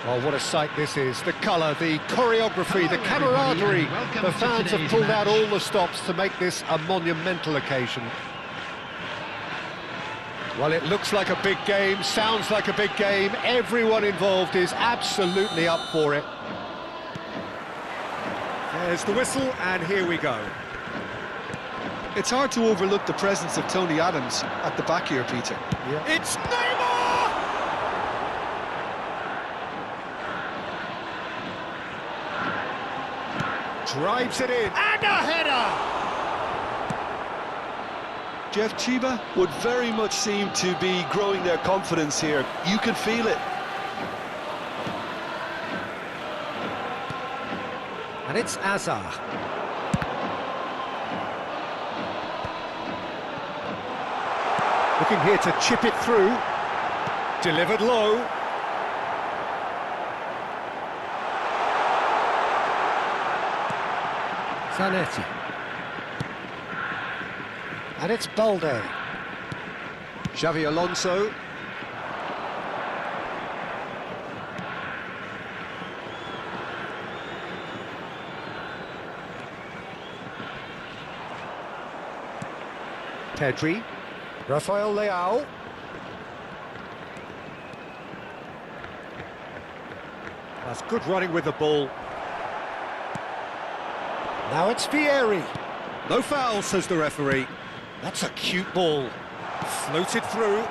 Well, what a sight this is. The colour, the choreography, the camaraderie. The fans have pulled out all the stops to make this a monumental occasion. Well, it looks like a big game, sounds like a big game. Everyone involved is absolutely up for it. There's the whistle, and here we go. It's hard to overlook the presence of Tony Adams at the back here, Peter. Yeah. It's Neymar! Drives it in, and a header! Jeff, Chiba would very much seem to be growing their confidence here. You can feel it. And it's Azar. Looking here to chip it through. Delivered low. Zanetti. And it's Balde. Xavi Alonso. Pedri. Rafael Leao. That's good running with the ball. Now it's Vieri. No foul, says the referee. That's a cute ball. Floated through.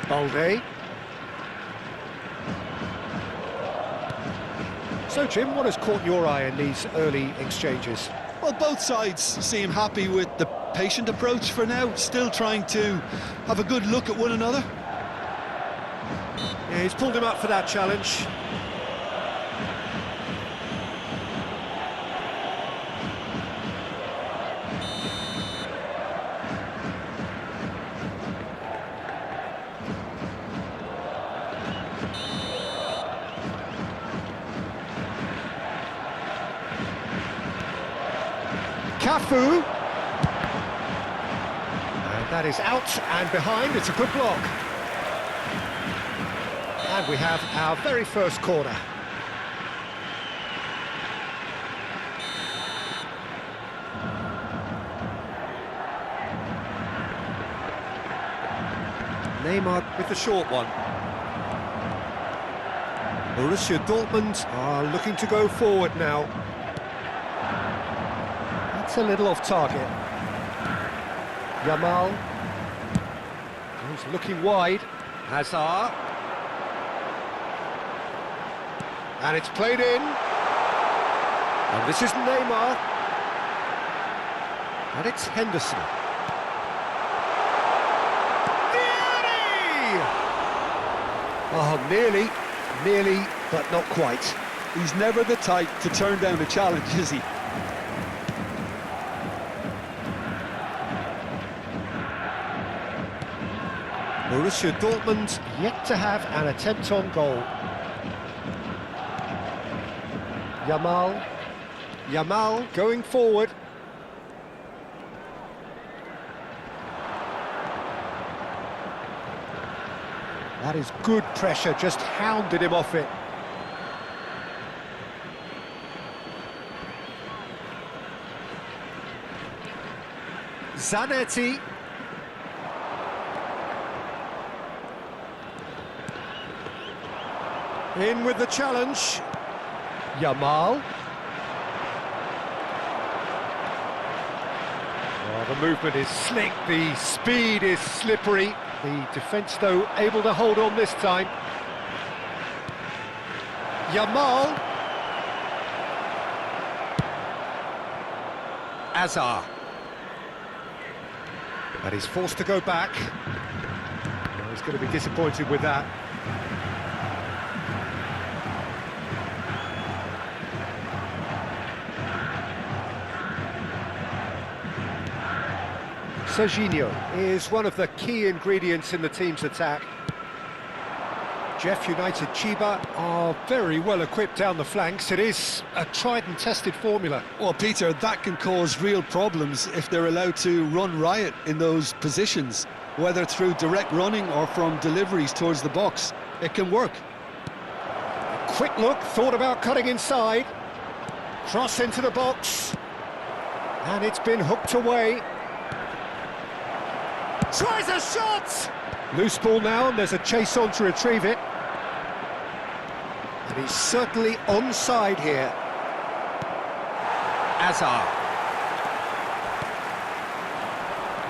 Balde. So, Jim, what has caught your eye in these early exchanges? Well, both sides seem happy with the patient approach for now, still trying to have a good look at one another. Yeah, he's pulled him up for that challenge. Cafu. And that is out and behind. It's a good block. And we have our very first corner. Neymar with the short one. Borussia Dortmund are looking to go forward now. It's a little off target. Yamal. He's looking wide. Hazard. And it's played in. And this is Neymar. And it's Henderson. Vieri! Oh, nearly, but not quite. He's never the type to turn down a challenge, is he? Borussia Dortmund yet to have an attempt on goal. Yamal going forward. That is good pressure, just hounded him off it. Zanetti. In with the challenge. Yamal. Oh, the movement is slick, the speed is slippery. The defence, though, able to hold on this time. Yamal. Azar. And he's forced to go back. Oh, he's going to be disappointed with that. Serginho is one of the key ingredients in the team's attack. Jeff, United Chiba are very well equipped down the flanks. It is a tried and tested formula. Well, Peter, that can cause real problems if they're allowed to run riot in those positions. whether through direct running or from deliveries towards the box. It can work. Quick look, thought about cutting inside. Cross into the box. And it's been hooked away. Tries a shot! Loose ball now, and there's a chase on to retrieve it. And he's certainly onside here. Azar.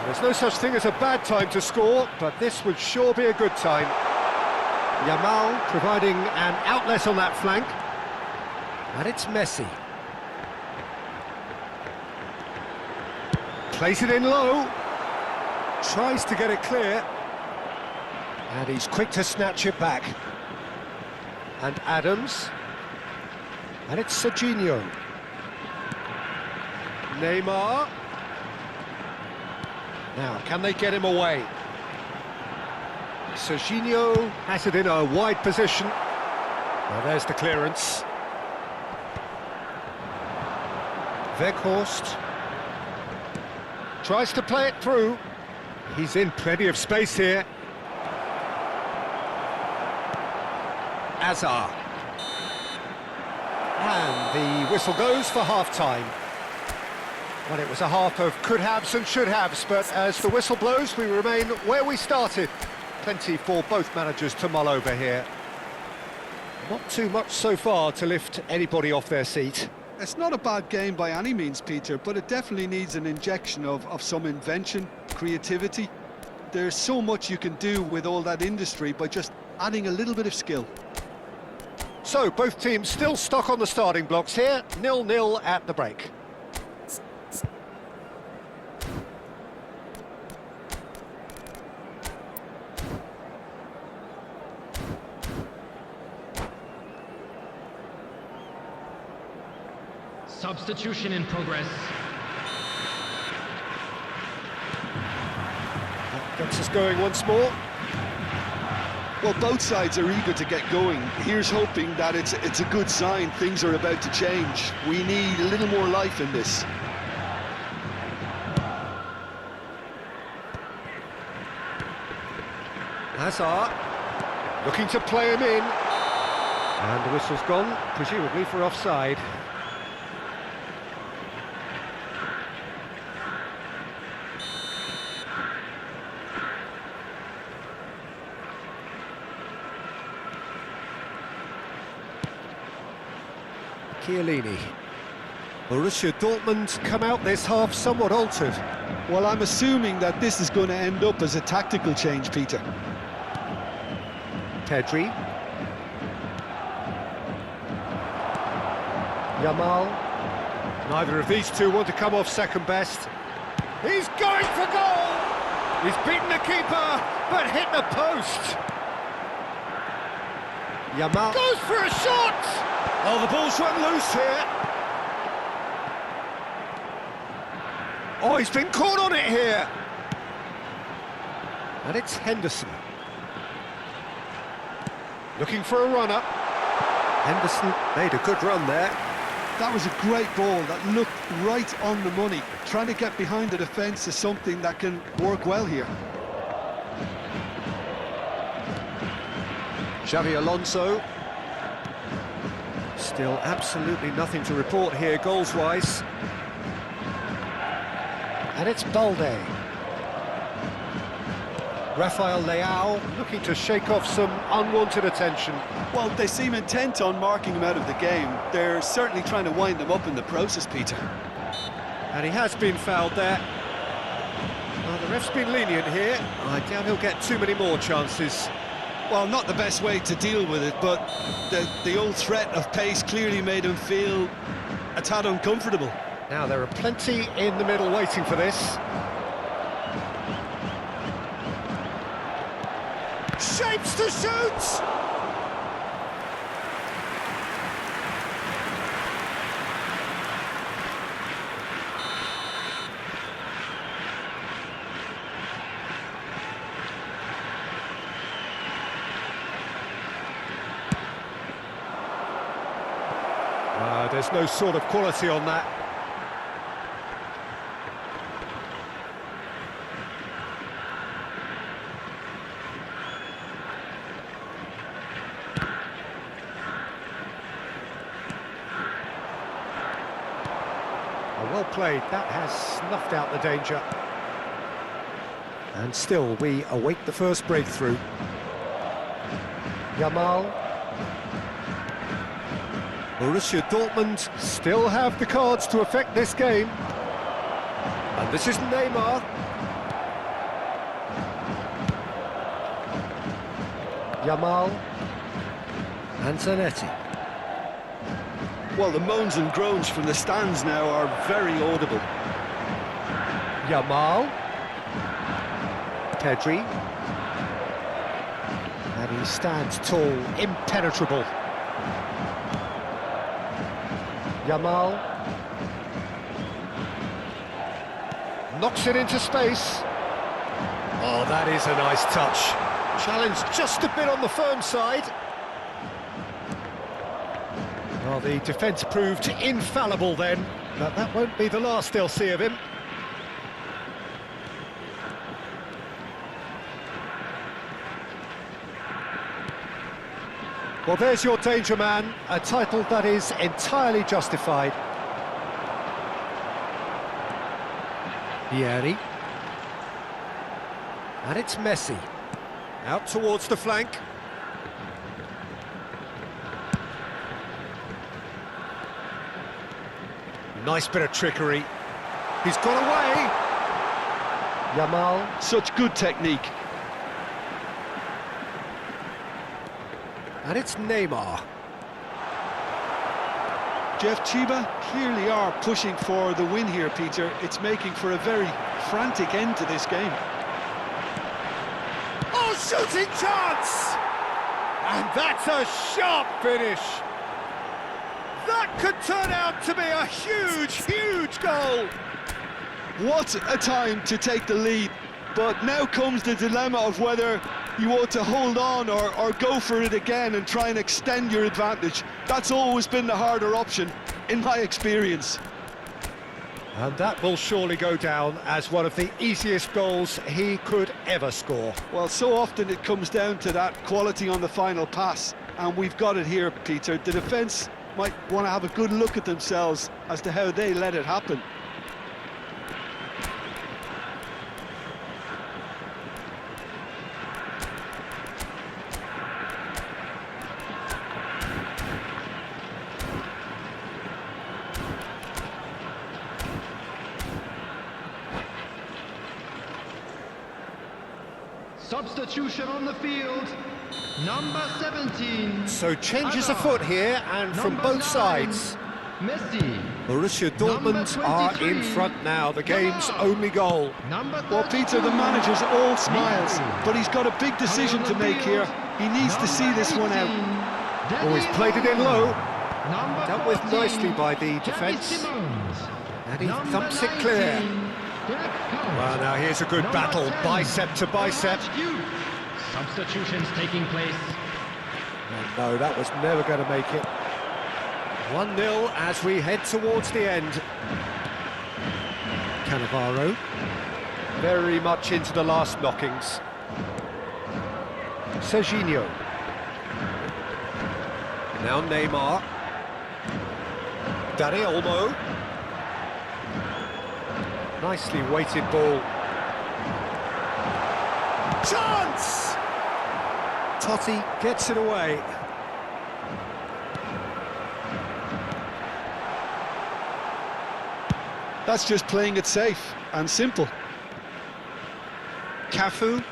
There's no such thing as a bad time to score, but this would sure be a good time. Yamal providing an outlet on that flank. And it's Messi. Plays it in low. Tries to get it clear. And he's quick to snatch it back. And Adams. And it's Serginho. Neymar. Now, can they get him away? Serginho has it in a wide position. Well, there's the clearance. Weghorst tries to play it through. He's in plenty of space here. Azar. And the whistle goes for half-time. Well, it was a half of could-haves and should-haves, but as the whistle blows, we remain where we started. Plenty for both managers to mull over here. Not too much so far to lift anybody off their seat. It's not a bad game by any means, Peter, but it definitely needs an injection of some invention, creativity. There's so much you can do with all that industry by just adding a little bit of skill. So, both teams still stuck on the starting blocks here, 0-0 at the break. Substitution in progress. That gets us going once more. Well, both sides are eager to get going. Here's hoping that it's a good sign. Things are about to change. We need a little more life in this. Hazard looking to play him in. And the whistle's gone, presumably for offside. Chiellini. Borussia Dortmund come out this half somewhat altered. Well, I'm assuming that this is going to end up as a tactical change, Peter. Pedri. Yamal. Neither of these two want to come off second best. He's going for goal! He's beaten the keeper, but hit the post. Yamal goes for a shot! Oh, the ball's run loose here. Oh, he's been caught on it here. And it's Henderson. Looking for a run-up. Henderson made a good run there. That was a great ball that looked right on the money. Trying to get behind the defence is something that can work well here. Xavi Alonso. Still absolutely nothing to report here, goals-wise. And it's Balde. Rafael Leao looking to shake off some unwanted attention. Well, they seem intent on marking him out of the game. They're certainly trying to wind him up in the process, Peter. And he has been fouled there. Well, the ref's been lenient here. I doubt he'll get too many more chances. Well, not the best way to deal with it, but the old threat of pace clearly made him feel a tad uncomfortable. Now, there are plenty in the middle waiting for this. Shapes to shoot! There's no sort of quality on that. Well played, that has snuffed out the danger. And still, we await the first breakthrough. Yamal. Borussia Dortmund still have the cards to affect this game. And this is Neymar. Yamal. And Zanetti. Well, the moans and groans from the stands now are very audible. Yamal. Pedri. And he stands tall, impenetrable. Yamal. Knocks it into space. Oh, that is a nice touch. Challenge just a bit on the firm side. Well, the defence proved infallible then, but that won't be the last they'll see of him. Well, there's your danger man, a title that is entirely justified. Vieri. And it's Messi. Out towards the flank. Nice bit of trickery. He's got away. Yamal. Such good technique. And it's Neymar. Jeff, Chiba clearly are pushing for the win here, Peter. It's making for a very frantic end to this game. Oh, shooting chance! And that's a sharp finish. That could turn out to be a huge, huge goal. What a time to take the lead. But now comes the dilemma of whether you ought to hold on or go for it again and try and extend your advantage. That's always been the harder option, in my experience. And that will surely go down as one of the easiest goals he could ever score. Well, so often it comes down to that quality on the final pass, and we've got it here, Peter. The defence might want to have a good look at themselves as to how they let it happen. Substitution on the field. Number 17. So changes Hazard. afoot here, and from Number both 9, sides. Messi. Borussia Dortmund Number are in 23, front now, the game's Yamal. only goal. Number Well, Peter, the manager's all smiles, but he's got a big decision to make here. He needs to see this one out. Oh, he's played it in low. Number Dealt with 14, nicely by the Xavi defence. Simons. And he Number thumps it clear. 19, Dirk Kuyt. Well, now here's a good Number battle, 10, bicep to bicep. Bernard Hughes. Substitutions taking place. Oh, no, that was never going to make it. 1-0 as we head towards the end. Cannavaro. Very much into the last knockings. Serginho. Now Neymar. Dani Olmo. Nicely weighted ball. Chance! Totti gets it away. That's just playing it safe and simple. Cafu.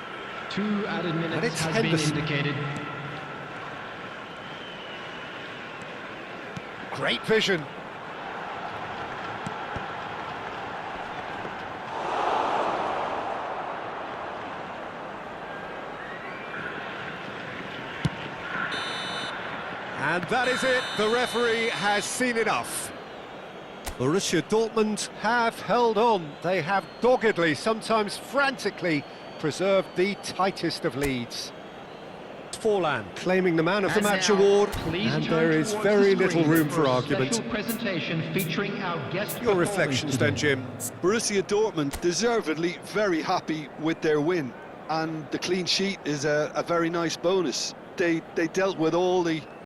2 added And minutes it's has Henderson. been indicated. Great vision. And that is it. The referee has seen enough. Borussia Dortmund have held on. They have doggedly, sometimes frantically, preserved the tightest of leads. Forlan claiming the Man of the And Match now, award, please and turn there is towards very the little screen room for a argument. special presentation featuring our guest Your performers reflections today. then, Jim. Borussia Dortmund deservedly very happy with their win, and the clean sheet is a very nice bonus. They dealt with all the